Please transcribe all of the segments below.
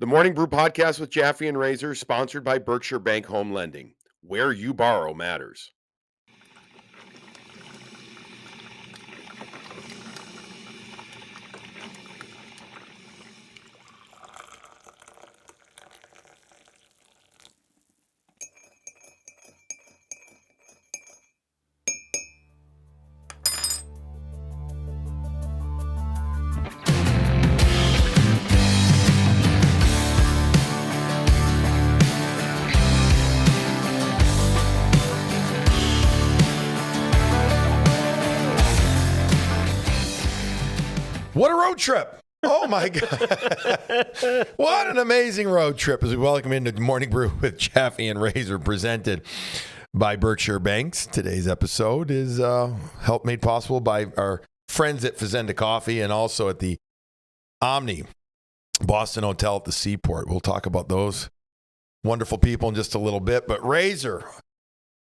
The Morning Brew podcast with Jaffe and Razor, sponsored by Berkshire Bank Home Lending. Where you borrow matters. What a road trip. Oh, my God. What an amazing road trip as we welcome into Morning Brew with Jaffe and Razor, presented by Berkshire Banks. Today's episode is help made possible by our friends at Fazenda Coffee and also at the Omni Boston Hotel at the Seaport. We'll talk about those wonderful people in just a little bit. But Razor,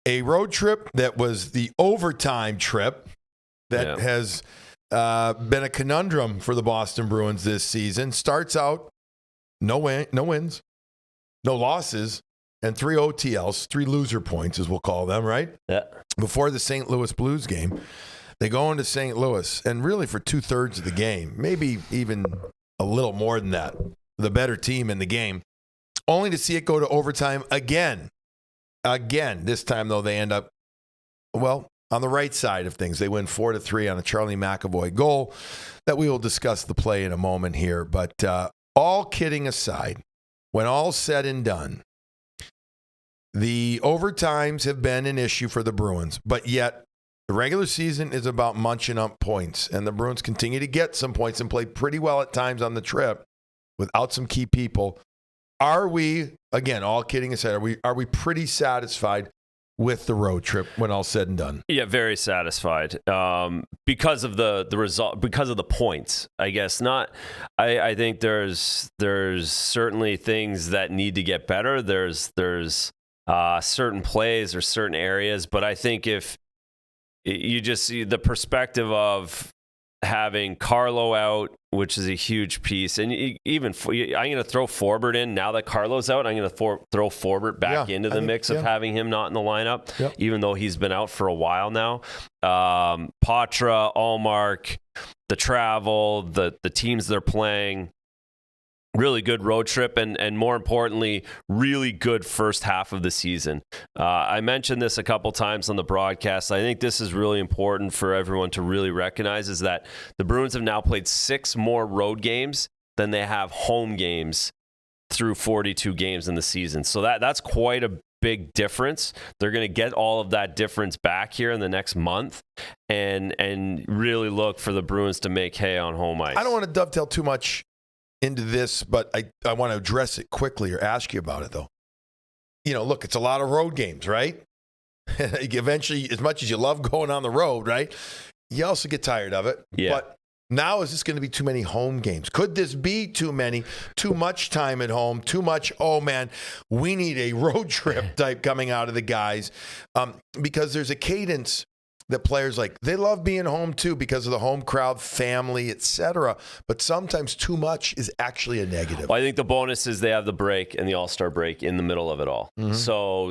a road trip that was the overtime trip that has been a conundrum for the Boston Bruins this season. Starts out no wins, no losses, and 3 OTLs, 3 loser points, as we'll call them, right? Yeah. Before the St. Louis Blues game, they go into St. Louis, and really for 2/3 of the game, maybe even a little more than that, the better team in the game, only to see it go to overtime again. This time, though, they end up, on the right side of things. They win 4-3 on a Jeremey McAvoy goal that we will discuss the play in a moment here. But all kidding aside, when all's said and done, the overtimes have been an issue for the Bruins. But yet, the regular season is about munching up points. And the Bruins continue to get some points and play pretty well at times on the trip without some key people. Are we, again, all kidding aside, are we pretty satisfied with the road trip when all's said and done? Yeah, very satisfied because of the result, because of the points. I guess not. I think there's certainly things that need to get better. There's certain plays or certain areas, but I think if you just see the perspective of having Carlo out, which is a huge piece. And even I'm going to throw Forbert in now that Carlo's out. I'm going to throw Forbert back into the mix of having him not in the lineup, even though he's been out for a while now. Patra, Allmark, the travel, the teams they're playing. Really good road trip, and more importantly, really good first half of the season. I mentioned this a couple times on the broadcast. I think this is really important for everyone to really recognize is that the Bruins have now played 6 more road games than they have home games through 42 games in the season. So that's quite a big difference. They're going to get all of that difference back here in the next month and really look for the Bruins to make hay on home ice. I don't want to dovetail too much into this, but I want to address it quickly or ask you about it, though. Look, it's a lot of road games, right? Eventually, as much as you love going on the road, right, you also get tired of it. Yeah. But now is this going to be too many home games? Could this be too much time at home, too much, oh, man, we need a road trip type coming out of the guys? Because there's a cadence that players they love being home too because of the home crowd, family, etc. But sometimes too much is actually a negative. Well, I think the bonus is they have the break and the All-Star break in the middle of it all. Mm-hmm.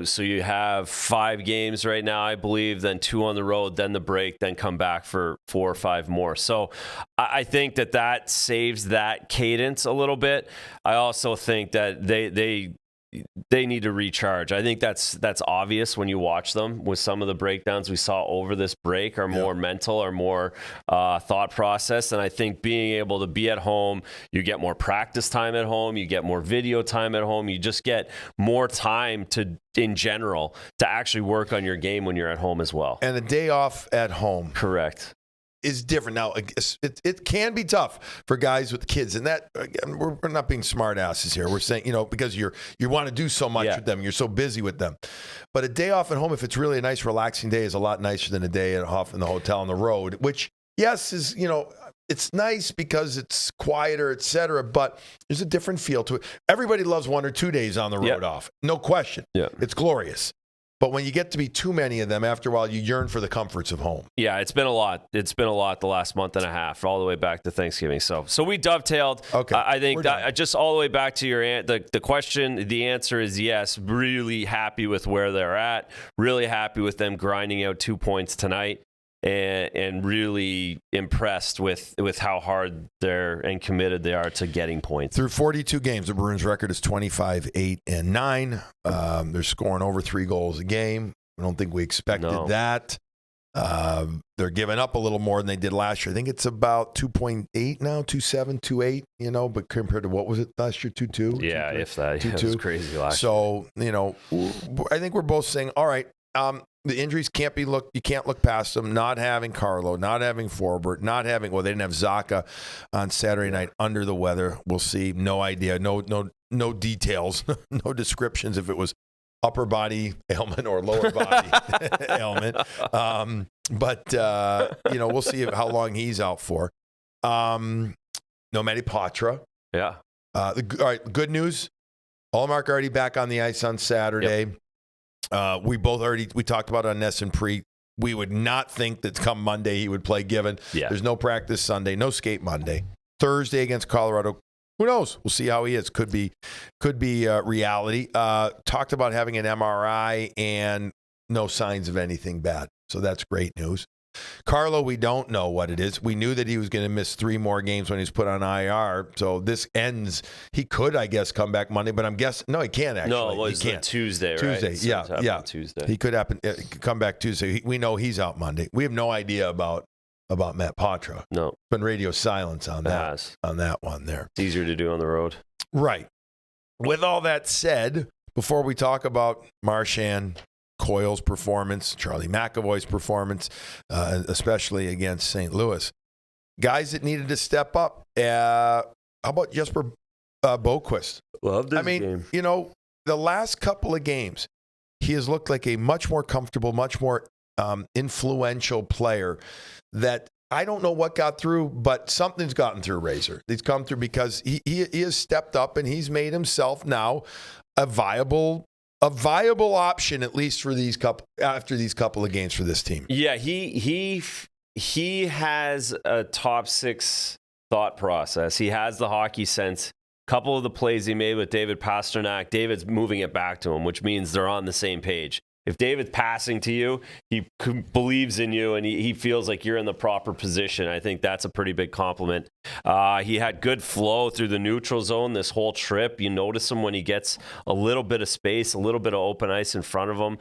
So you have 5 games right now, I believe, then 2 on the road, then the break, then come back for 4 or 5 more. So I think that saves that cadence a little bit. I also think that they need to recharge. I think that's obvious when you watch them with some of the breakdowns we saw over this break are more mental or more thought process. And I think being able to be at home, you get more practice time at home, you get more video time at home, you just get more time in general to actually work on your game when you're at home as well. And a day off at home. Correct. Is different. Now, it can be tough for guys with kids, and that, again, we're not being smart asses here. We're saying, because you want to do so much with them, you're so busy with them. But a day off at home, if it's really a nice, relaxing day, is a lot nicer than a day off in the hotel on the road, which, yes, is, it's nice because it's quieter, et cetera, but there's a different feel to it. Everybody loves 1 or 2 days on the road off. No question. Yeah. It's glorious. But when you get to be too many of them, after a while, you yearn for the comforts of home. Yeah, it's been a lot. It's been a lot the last month and a half, all the way back to Thanksgiving. So we dovetailed. Okay, I think we're that done. just all the way back to your the question. The answer is yes. Really happy with where they're at. Really happy with them grinding out 2 points tonight, and really impressed with how hard they're and committed they are to getting points. Through 42 games, the Bruins' record is 25-8-9. They're scoring over 3 goals a game. I don't think we expected that. They're giving up a little more than they did last year. I think it's about 2.8 now, 2.7, 2.8, but compared to what was it last year, 2.2? Yeah, if that. 2.2. It was crazy last year. So, I think we're both saying, all right, the injuries can't be you can't look past them. Not having Carlo, not having Forbert, they didn't have Zaka on Saturday night under the weather. We'll see. No idea. No details, no descriptions if it was upper body ailment or lower body ailment. But we'll see how long he's out for. No Matty Patra. Yeah. All right. Good news. Allmark already back on the ice on Saturday. Yep. We talked about it on Ness and Pre. We would not think that come Monday he would play, given there's no practice Sunday, no skate Monday. Thursday against Colorado. Who knows? We'll see how he is. Could be reality. Talked about having an MRI and no signs of anything bad. So that's great news. Carlo, we don't know what it is. We knew that he was going to miss 3 more games when he was put on IR. So this ends. He could, I guess, come back Monday, but I'm guessing no, he can't actually. No, it was he can't. Tuesday, right? Tuesday, yeah. Tuesday. He could come back Tuesday. We know he's out Monday. We have no idea about Matt Patra. No, been radio silence on that. On that one there. It's easier to do on the road, right? With all that said, before we talk about Marchand, Coyle's performance, Charlie McAvoy's performance, especially against St. Louis, guys that needed to step up. How about Jesper Boquist? Loved his game. The last couple of games, he has looked like a much more comfortable, much more influential player that I don't know what got through, but something's gotten through Razor. He's come through because he has stepped up and he's made himself now a viable option, at least for after these couple of games for this team. Yeah, he has a top 6 thought process. He has the hockey sense. Couple of the plays he made with David Pastrnak, David's moving it back to him, which means they're on the same page. If David's passing to you, he believes in you and he feels like you're in the proper position. I think that's a pretty big compliment. He had good flow through the neutral zone this whole trip. You notice him when he gets a little bit of space, a little bit of open ice in front of him.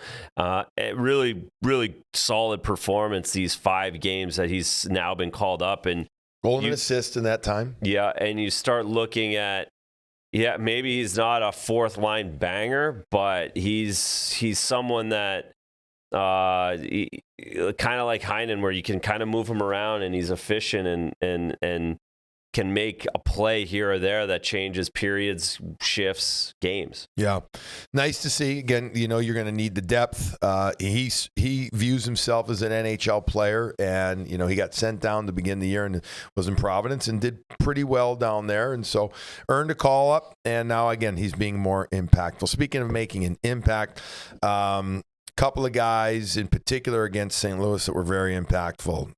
Really, really solid performance these 5 games that he's now been called up. And goal and assist in that time. Yeah, and you start looking at, maybe he's not a 4th line banger, but he's someone that kind of like Heinen, where you can kind of move him around and he's efficient and can make a play here or there that changes periods, shifts, games. Yeah. Nice to see. Again, you're going to need the depth. He views himself as an NHL player, and, he got sent down to begin the year and was in Providence and did pretty well down there. And so earned a call up, and now, again, he's being more impactful. Speaking of making an impact, couple of guys in particular against St. Louis that were very impactful.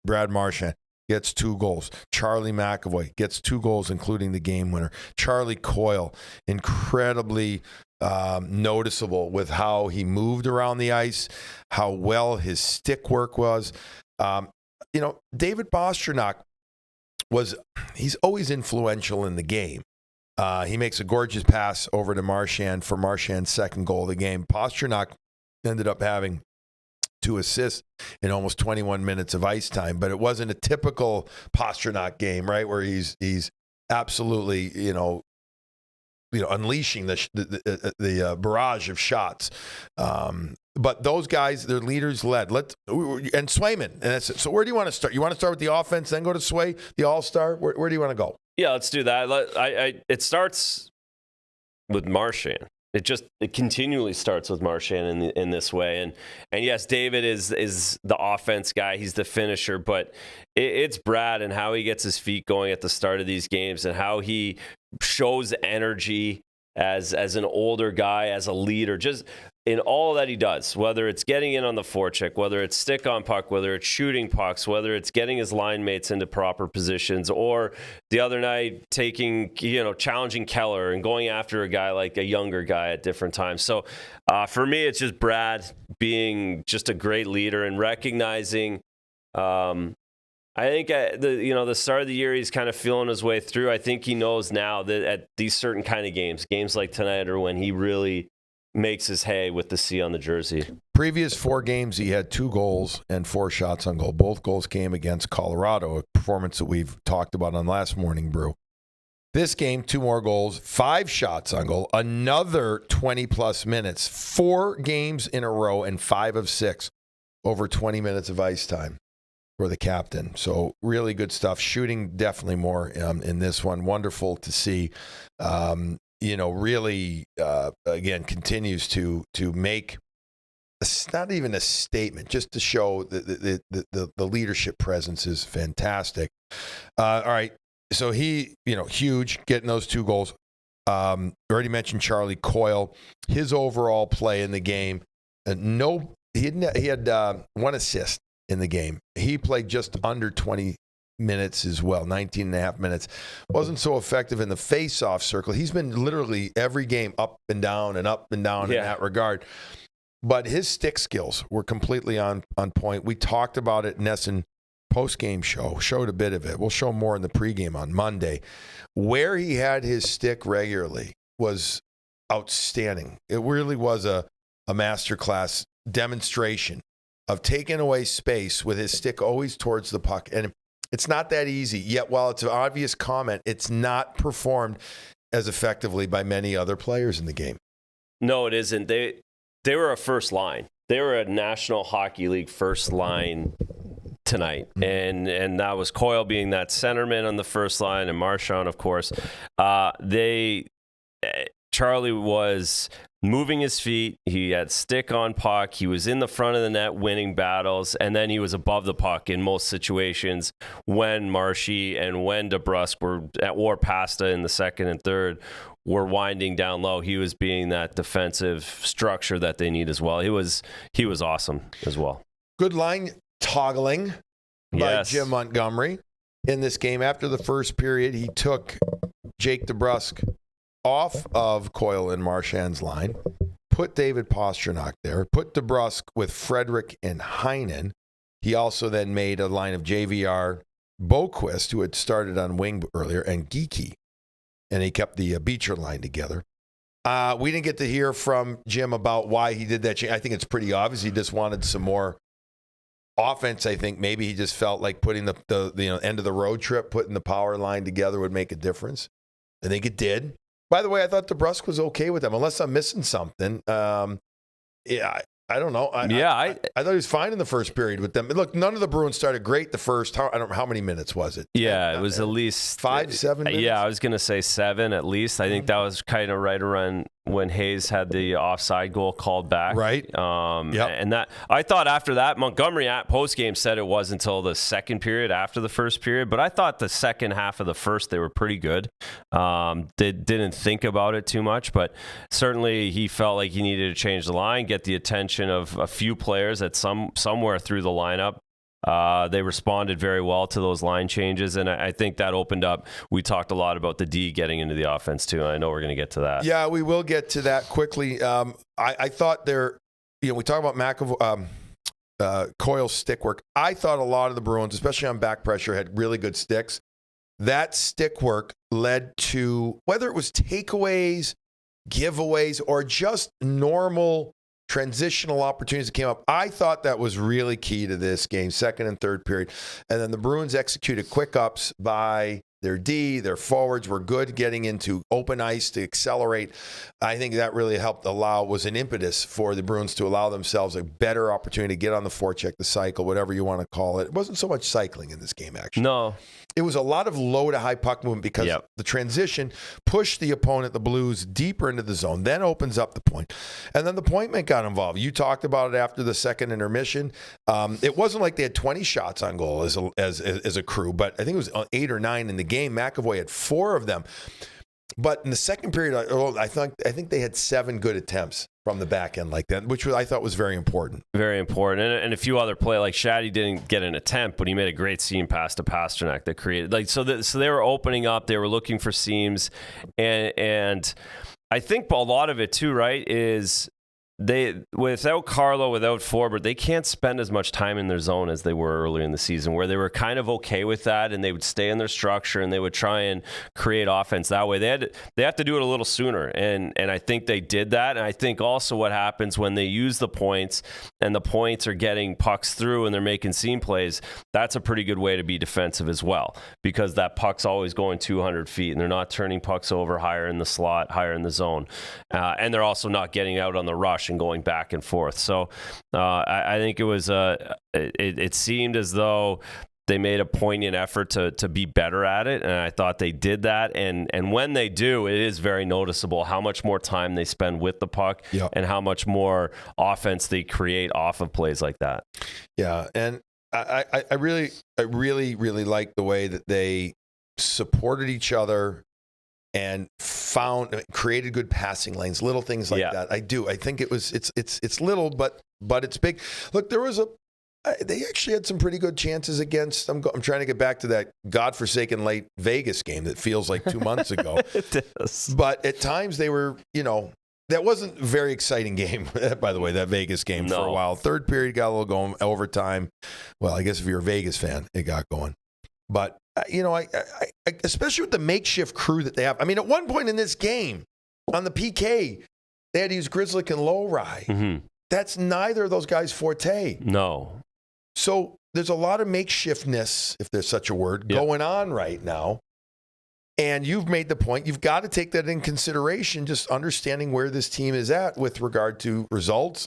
Brad Marchand gets 2 goals. Charlie McAvoy gets 2 goals, including the game winner. Charlie Coyle, incredibly noticeable with how he moved around the ice, how well his stick work was. David Pastrnak he's always influential in the game. He makes a gorgeous pass over to Marchand for Marchand's 2nd goal of the game. Pastrnak ended up having 2 assists in almost 21 minutes of ice time, but it wasn't a typical Pastrnak game, right, where he's absolutely unleashing the barrage of shots. But those guys, their leaders led. And Swayman. And that's it. So where do you want to start? You want to start with the offense, then go to Sway, the All-Star? Where do you want to go? Yeah, let's do that. It starts with Marchand. It continually starts with Marchand in this way. And yes, David is the offense guy. He's the finisher, but it's Brad and how he gets his feet going at the start of these games and how he shows energy as an older guy, as a leader. Just in all that he does, whether it's getting in on the forecheck, whether it's stick on puck, whether it's shooting pucks, whether it's getting his line mates into proper positions, or the other night challenging Keller and going after a guy like a younger guy at different times. So for me, it's just Brad being just a great leader and recognizing. I think the start of the year, he's kind of feeling his way through. I think he knows now that at these certain kind of games like tonight, are when he really makes his hay with the C on the jersey. Previous 4 games, he had 2 goals and 4 shots on goal. Both goals came against Colorado, a performance that we've talked about on last Morning Brew. This game, 2 more goals, 5 shots on goal, another 20-plus minutes, 4 games in a row, and 5 of 6 over 20 minutes of ice time for the captain. So really good stuff. Shooting definitely more in this one. Wonderful to see. Really, again, continues to make not even a statement, just to show the leadership presence is fantastic. All right, so he, huge, getting those 2 goals. Already mentioned Charlie Coyle, his overall play in the game. He had 1 assist in the game. He played just under 20 minutes as well, 19 and a half minutes. Wasn't so effective in the face-off circle. He's been literally every game up and down in that regard. But his stick skills were completely on point. We talked about it in Essen post-game show, showed a bit of it. We'll show more in the pregame on Monday. Where he had his stick regularly was outstanding. It really was a masterclass demonstration of taking away space with his stick always towards the puck. And it's not that easy. Yet, while it's an obvious comment, it's not performed as effectively by many other players in the game. No, it isn't. They were a first line. They were a National Hockey League first line tonight. Mm-hmm. And that was Coyle being that centerman on the first line, and Marchand, of course. Charlie was moving his feet. He had stick on puck. He was in the front of the net winning battles, and then he was above the puck in most situations when Marshy and when DeBrusk or Pasta in the second and third were winding down low. He was being that defensive structure that they need as well. He was awesome as well. Good line toggling by Jim Montgomery in this game. After the first period, he took Jake DeBrusk off of Coyle and Marchand's line, put David Pastrnak there, put DeBrusk with Frederick and Heinen. He also then made a line of JVR, Boquist, who had started on wing earlier, and Geeky. And he kept the Beecher line together. We didn't get to hear from Jim about why he did that change. I think it's pretty obvious. He just wanted some more offense. I think maybe he just felt like putting the end of the road trip, putting the power line together would make a difference. I think it did. By the way, I thought DeBrusk was okay with them, unless I'm missing something. I don't know. I thought he was fine in the first period with them. Look, none of the Bruins started great the first. I don't know how many minutes was it. Yeah, it was at least 5, 7 minutes. Yeah, I was going to say 7 at least. I think that was kind of right around when Hayes had the offside goal called back. Right. And that I thought after that, Montgomery at postgame said it was until the second period after the first period, but I thought the second half of the first they were pretty good. They didn't think about it too much, but certainly he felt like he needed to change the line, get the attention of a few players at somewhere through the lineup. They responded very well to those line changes, and I think that opened up. We talked a lot about the D getting into the offense too, and I know we're going to get to that. Yeah, we will get to that quickly. I thought we talk about McAvoy, Coyle's stick work. I thought a lot of the Bruins, especially on back pressure, had really good sticks. That stick work led to, whether it was takeaways, giveaways, or just normal transitional opportunities that came up. I thought that was really key to this game, second and third period. And then the Bruins executed quick ups by their D, their forwards were good getting into open ice to accelerate. I think that really was an impetus for the Bruins to allow themselves a better opportunity to get on the forecheck, the cycle, whatever you want to call it. It wasn't so much cycling in this game, actually. No. It was a lot of low to high puck movement because the transition pushed the opponent, the Blues, deeper into the zone, then opens up the point. And then the point man got involved. You talked about it after the second intermission. It wasn't like they had 20 shots on goal as a crew, but I think it was 8 or 9 in the game. McAvoy had 4 of them. But in the second period, I think they had 7 good attempts from the back end like that, which I thought was very important. Very important. And a few other play, like Shaddy didn't get an attempt, but he made a great seam pass to Pasternak that created, like, so they were opening up, they were looking for seams. And I think a lot of it too, right, is without Carlo, without Forbert, they can't spend as much time in their zone as they were earlier in the season, where they were kind of okay with that, and they would stay in their structure and they would try and create offense that way. They have to do it a little sooner, and I think they did that. And I think also what happens when they use the points and the points are getting pucks through and they're making seam plays, that's a pretty good way to be defensive as well, because that puck's always going 200 feet and they're not turning pucks over higher in the slot, higher in the zone, and they're also not getting out on the rush and going back and forth. So I think it was it seemed as though they made a poignant effort to be better at it, and I thought they did that. And when they do, it is very noticeable how much more time they spend with the puck, yep, and how much more offense they create off of plays like that. Yeah, and I really like the way that they supported each other and created good passing lanes, little things like that. I think it's little, but it's big. Look, they actually had some pretty good chances against. I'm trying to get back to that godforsaken late Vegas game that feels like 2 months ago. It is. But at times they were, that wasn't a very exciting game, by the way, that Vegas game for a while. Third period got a little going, overtime. Well, I guess if you're a Vegas fan, it got going. But I especially with the makeshift crew that they have. I mean, at one point in this game, on the PK, they had to use Grzelcyk and Lowry. Mm-hmm. That's neither of those guys' forte. No. So there's a lot of makeshiftness, if there's such a word, going on right now. And you've made the point, you've got to take that in consideration, just understanding where this team is at with regard to results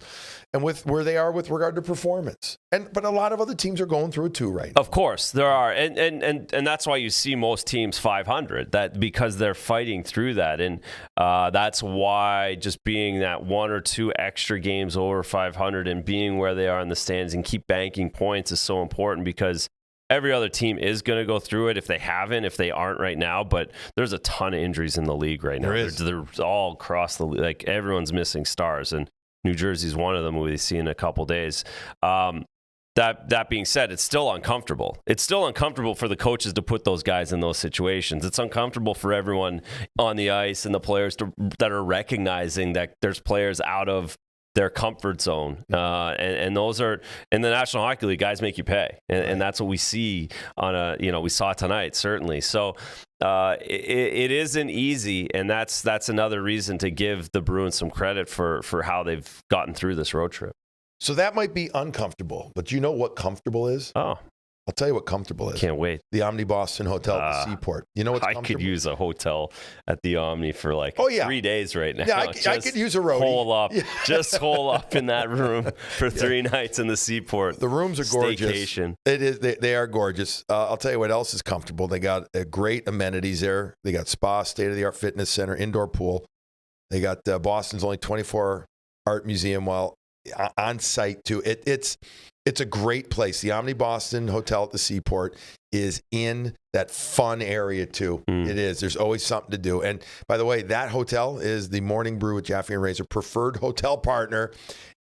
and with where they are with regard to performance. But a lot of other teams are going through it too right now. Of course, there are. And that's why you see most teams 500, that because they're fighting through that. And that's why just being that one or two extra games over 500 and being where they are in the standings and keep banking points is so important, because every other team is going to go through it if they aren't right now. But there's a ton of injuries in the league right now. They're all across the league. Like, everyone's missing stars, and New Jersey's one of them we see in a couple days. That being said, it's still uncomfortable. It's still uncomfortable for the coaches to put those guys in those situations. It's uncomfortable for everyone on the ice and the players that are recognizing that there's players out of their comfort zone. And those are, in the National Hockey League, guys make you pay. And that's what we see we saw tonight, certainly. So it isn't easy. And that's another reason to give the Bruins some credit for how they've gotten through this road trip. So that might be uncomfortable, but do you know what comfortable is? Oh, I'll tell you what comfortable is. Can't wait. The Omni Boston Hotel at the Seaport. You know what's comfortable? I could use a hotel at the Omni for 3 days right now. Yeah, I could use a roadie. Hole up. Yeah. Just hole up in that room for 3 nights in the Seaport. The rooms are gorgeous. Staycation. It is. They are gorgeous. I'll tell you what else is comfortable. They got great amenities there. They got spa, state-of-the-art fitness center, indoor pool. They got Boston's only 24 art museum on site too. It's a great place. The Omni Boston Hotel at the Seaport is in that fun area too. It is. There's always something to do. And by the way, that hotel is the Morning Brew with Jaffe and Razor preferred hotel partner.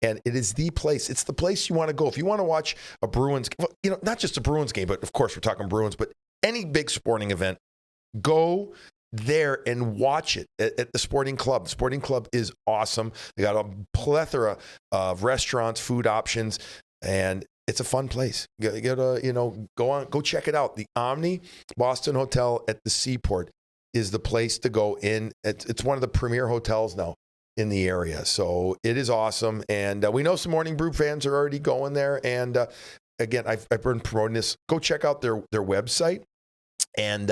And it is the place. It's the place you want to go. If you want to watch a Bruins, not just a Bruins game, but of course we're talking Bruins, but any big sporting event, go there and watch it at the Sporting Club. The Sporting Club is awesome. They got a plethora of restaurants, food options, and it's a fun place. You gotta, go check it out. The Omni Boston Hotel at the Seaport is the place to go in. It's one of the premier hotels now in the area. So it is awesome. And we know some Morning Brew fans are already going there. And again, I've been promoting this. Go check out their website. And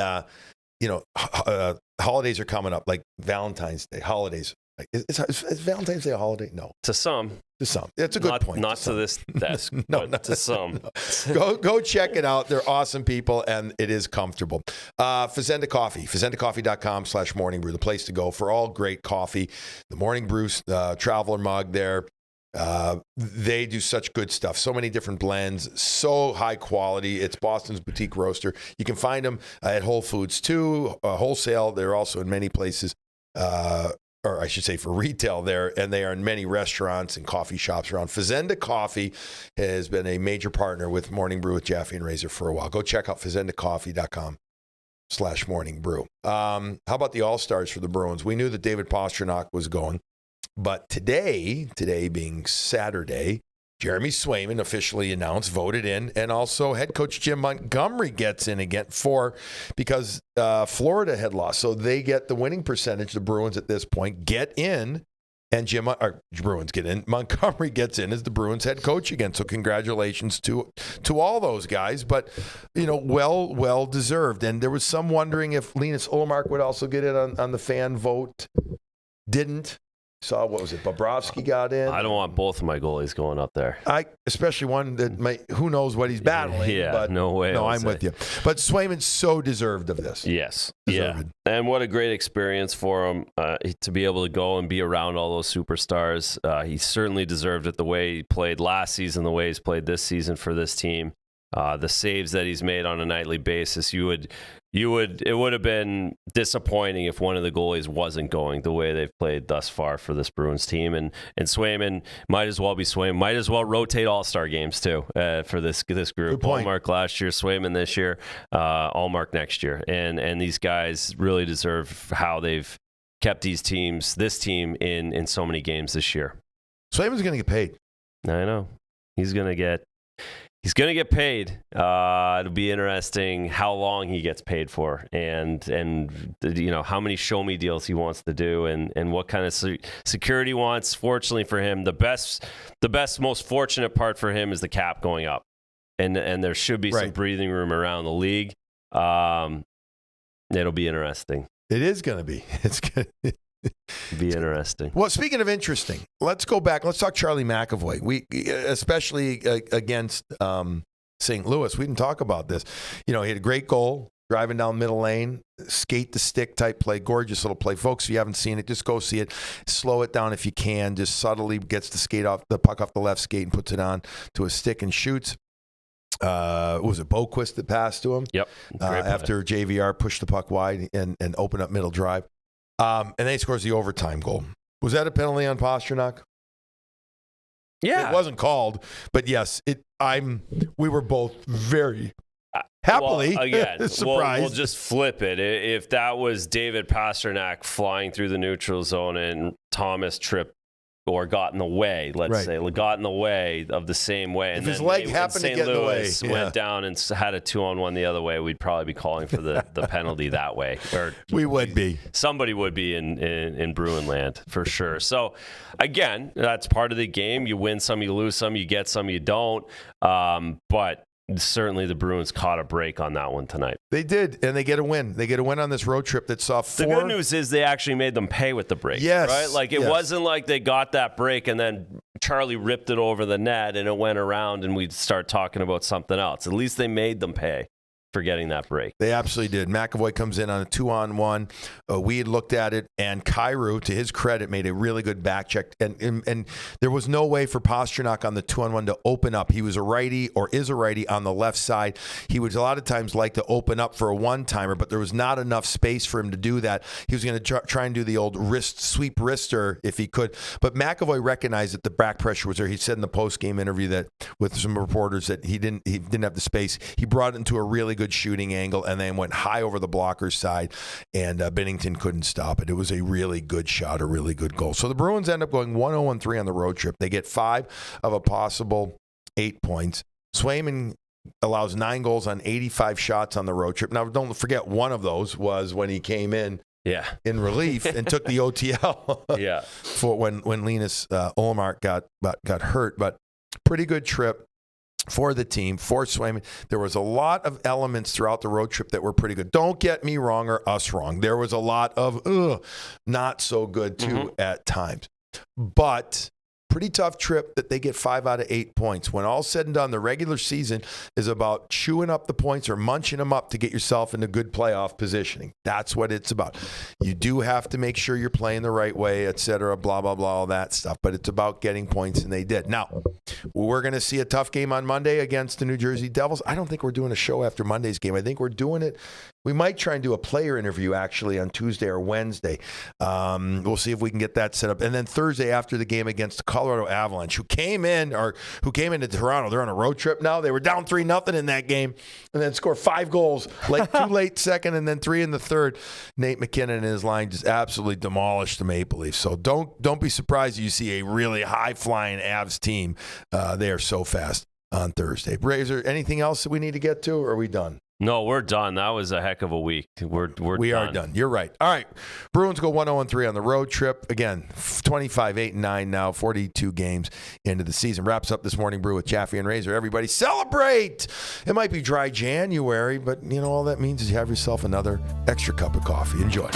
holidays are coming up, like Valentine's Day, holidays. Is Valentine's Day a holiday? No. To some. That's a good point. Not to this desk, but to some. Go check it out. They're awesome people, and it is comfortable. Fazenda Coffee, FazendaCoffee.com/Morning Brew, the place to go for all great coffee. The Morning Brew Traveler mug there. They do such good stuff. So many different blends, so high quality. It's Boston's boutique roaster. You can find them at Whole Foods too, wholesale. They're also in many places. or I should say for retail there, and they are in many restaurants and coffee shops around. Fazenda Coffee has been a major partner with Morning Brew with Jaffe and Razor for a while. Go check out fazendacoffee.com/morning brew. How about the All-Stars for the Bruins? We knew that David Pastrnak was going, but today being Saturday, Jeremey Swayman officially announced, voted in, and also head coach Jim Montgomery gets in again because Florida had lost. So they get the winning percentage. The Bruins at this point get in, and Bruins get in. Montgomery gets in as the Bruins head coach again. So congratulations to all those guys. But, well deserved. And there was some wondering if Linus Ullmark would also get in on the fan vote. Didn't. Saw, what was it, Bobrovsky got in. I don't want both of my goalies going up there. Especially one that who knows what he's battling. Yeah, but no way. No, I'm with you. But Swayman's so deserved of this. Yes. Deserved. Yeah. And what a great experience for him to be able to go and be around all those superstars. He certainly deserved it the way he played last season, the way he's played this season for this team. The saves that he's made on a nightly basis, it would have been disappointing if one of the goalies wasn't going the way they've played thus far for this Bruins team. And Swayman might as well be Swayman. Might as well rotate All-Star games too for this group. Allmark last year, Swayman this year, Allmark next year. And these guys really deserve how they've kept this team in so many games this year. Swayman's going to get paid. I know. He's going to get paid. It'll be interesting how long he gets paid for, and how many show me deals he wants to do, and what kind of security he wants. Fortunately for him, the best, most fortunate part for him is the cap going up, and there should be some breathing room around the league. It'll be interesting. It is going to be. It's going to be interesting. Well, speaking of interesting, let's go back. Let's talk Charlie McAvoy. We, especially against St. Louis, we didn't talk about this. He had a great goal, driving down middle lane, skate the stick type play, gorgeous little play. Folks, if you haven't seen it, just go see it. Slow it down if you can. Just subtly gets the puck off the left skate and puts it on to a stick and shoots. Was it Boquist that passed to him? Yep. After JVR pushed the puck wide and opened up middle drive. And then he scores the overtime goal. Was that a penalty on Pastrnak? Yeah. It wasn't called, but yes, we were both very happily surprised. We'll just flip it. If that was David Pastrnak flying through the neutral zone and Thomas tripped or got in the way, got in the way of the same way. And if his leg happened to get in the way, went down and had a 2-on-1 the other way, we'd probably be calling for the penalty that way. Or we would be. Somebody would be in Bruin land for sure. So again, that's part of the game. You win some, you lose some, you get some, you don't. But certainly the Bruins caught a break on that one tonight. They did, and they get a win. They get a win on this road trip that saw four. The good news is they actually made them pay with the break. Yes. Right? Like it wasn't like they got that break and then Charlie ripped it over the net and it went around and we'd start talking about something else. At least they made them pay for getting that break. They absolutely did. McAvoy comes in on a 2-on-1. We had looked at it, and Kyrou, to his credit, made a really good back check. And there was no way for Pastrnak on the 2-on-1 to open up. He was a righty or is a righty on the left side. He would a lot of times like to open up for a one-timer, but there was not enough space for him to do that. He was going to try and do the old sweep wrister if he could. But McAvoy recognized that the back pressure was there. He said in the post-game interview that with some reporters that he didn't have the space. He brought it into a really good shooting angle and then went high over the blocker's side, and Bennington couldn't stop it. It was a really good shot, a really good goal. So the Bruins end up going 1-0-3 on the road trip. They get 5 of a possible 8 points. Swayman allows 9 goals on 85 shots on the road trip. Now, don't forget, one of those was when he came in relief and took the OTL for when Linus Ullmark got hurt. But pretty good trip for the team, for Swayman. There was a lot of elements throughout the road trip that were pretty good. Don't get me wrong or us wrong. There was a lot of not so good too at times. But pretty tough trip that they get 5 out of 8 points. When all's said and done, the regular season is about chewing up the points or munching them up to get yourself into good playoff positioning. That's what it's about. You do have to make sure you're playing the right way, et cetera, blah, blah, blah, all that stuff. But it's about getting points, and they did. Now, we're going to see a tough game on Monday against the New Jersey Devils. I don't think we're doing a show after Monday's game. I think we're doing it We might try and do a player interview actually on Tuesday or Wednesday. We'll see if we can get that set up. And then Thursday after the game against the Colorado Avalanche, who came into Toronto. They're on a road trip now. They were down 3-0 in that game and then scored 5 goals, like 2 late second and then 3 in the third. Nate McKinnon and his line just absolutely demolished the Maple Leafs. So don't be surprised if you see a really high-flying Avs team. They are so fast on Thursday. Razor, anything else that we need to get to, or are we done? No, we're done. That was a heck of a week. We are done. You're right. All right. Bruins go 1-0-3 on the road trip. Again, 25-8-9 now, 42 games into the season. Wraps up this morning brew with Jaffe and Razor. Everybody celebrate. It might be dry January, but all that means is you have yourself another extra cup of coffee. Enjoy.